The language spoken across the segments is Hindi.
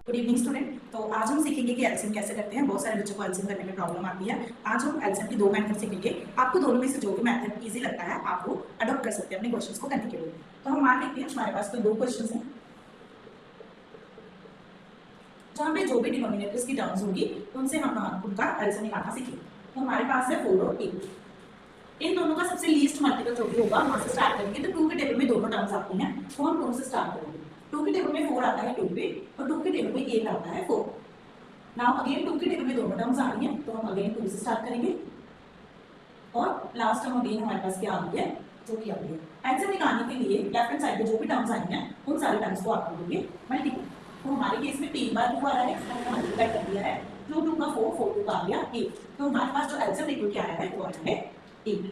Good evening student. तो आज हम सीखेंगे कि एलसीएम कैसे करते हैं। बहुत सारे बच्चों को एलसीएम करने में प्रॉब्लम आती है। आज हम एलसीएम की दो मेथड सीखेंगे। आपको दोनों में से जो भी मेथड इजी लगता है आप वो अडॉप्ट कर सकते हैं अपने क्वेश्चंस को करने के लिए। तो हम मान लेते हैं हमारे पास कोई दो क्वेश्चंस हैं जहाँ पे जो भी डिनोमिनेटर्स की टर्म्स होगी उनसे हम उनका एलसीएम निकालना सीखेंगे। तो हमारे पास है 4 और 8। इन दोनों का सबसे लीस्ट मल्टीपल जो भी होगा वहां से स्टार्ट करेंगे। तो 2 के टेबल में दोनों टर्म्स आती हैं तो हम 2 से स्टार्ट करेंगे। 2 के टेबल में 4 आता है 2 पे और 2 के टेबल में 8 आता है 4। नाउ अगेन 2 के टेबल में दोनों टर्म्स आ रही हैं तो हम अगेन 2 से स्टार्ट करेंगे और लास्ट टर्म अगेन हमारे पास क्या आ गई है जो कि आ गई है। एलसीएम निकालने के लिए लेफ्ट हैंड साइड पे जो भी टर्म्स आई हैं उन सारे टर्म्स को आप करोगे मल्टीप्लाई। तो हमारे केस में 3 बार 2 आ रहा है हमने मल्टीप्लाई कर दिया है। 2 2 का 4 4 2 का आ गया 8। तो हमारे पास जो एलसीएम निकल के आया है वो आया है 8।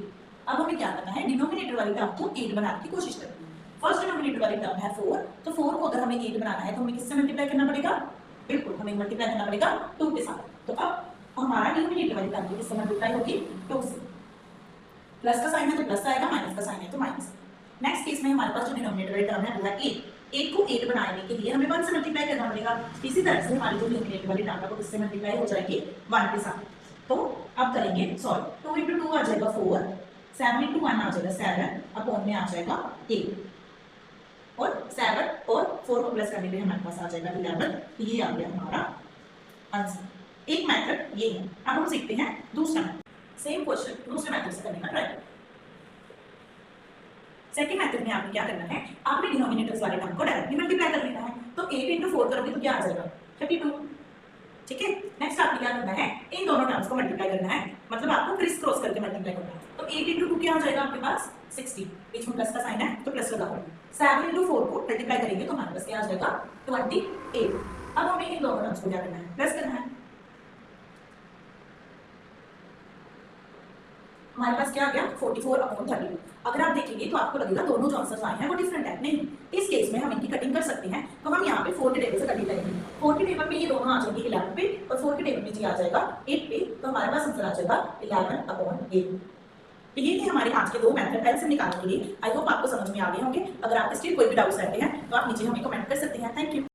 अब हमें क्या करना है, डिनोमिनेटर वाली टर्म को 8 बनाने की कोशिश करनी है। फर्स्ट डिनोमिनेटर वाली टर्म है 4, तो 4 को अगर हमें 8 बनाना है तो हमें किससे मल्टीप्लाई करना पड़ेगा? बिल्कुल हमें मल्टीप्लाई करना पड़ेगा 2 के साथ। तो अब हमारा डिनोमिनेटर वाली टर्म किससे मल्टीप्लाई होगी? 2 से। प्लस का साइन है तो प्लस आएगा, माइनस का साइन है तो माइनस। नेक्स्ट केस में हमारे पास जो डिनोमिनेटर वाली टर्म है वो है 8। 8 को 8 बनाने के लिए हमें 1 से मल्टीप्लाई करना पड़ेगा। इसी तरह से हमारी जो डिनोमिनेटर वाली टर्म है वो किससे मल्टीप्लाई हो जाएगी? 1 के साथ। तो अब करेंगे सॉल्व। 2 × 2 आ जाएगा 4, 7 × 1 आ जाएगा 7, अपॉन में आ जाएगा 8 और 7 और 4 को प्लस करने पे हमारे पास आ जाएगा 11। ये आ गया हमारा आंसर। एक मेथड ये है। अब हम सीखते हैं दूसरा मेथड। सेम क्वेश्चन दूसरे मेथड से करने का ट्राई करें। सेकंड मेथड में आपने क्या करना है, आपने डिनोमिनेटर्स वाले टर्म को डायरेक्टली मल्टीप्लाई कर लेना है। तो 8 × 4 करोगे तो क्या आ जाएगा? 32। ठीक है। नेक्स्ट आपको क्या करना है, इन दोनों टर्म्स को मल्टीप्लाई करना है, मतलब आपको क्रिस क्रॉस करके मल्टीप्लाई करना है। तो 8 × 2 क्या आ जाएगा आपके पास? 60। बीच में प्लस का साइन है तो प्लस लगा दो। 7 × 4 को मल्टीप्लाई करेंगे तो हमारे पास क्या आ जाएगा? 28। अब हमें इन दोनों टर्म्स को क्या करना है? प्लस करना है। हमारे पास क्या आ गया? 44/32। अगर आप देखेंगे तो आपको लगेगा दोनों जो आंसर्स आए हैं वो डिफरेंट है। नहीं, इस केस में हम इनकी कटिंग कर सकते हैं। तो हम यहाँ पे 4 के टेबल से कटिंग करेंगे। 4 के टेबल में ये दोनों आ जाएंगे 11 पे और 4 के टेबल में जी आ जाएगा 8 पे। तो हमारे पास आंसर आ जाएगा 11/8। तो ये थे हमारे आज के दो मेथड एलसीएम निकालने के लिए। आई होप आपको समझ में आ गए होंगे। अगर आपके स्टिल कोई भी डाउट्स रहते हैं तो आप नीचे हमें कमेंट कर सकते हैं। Thank you.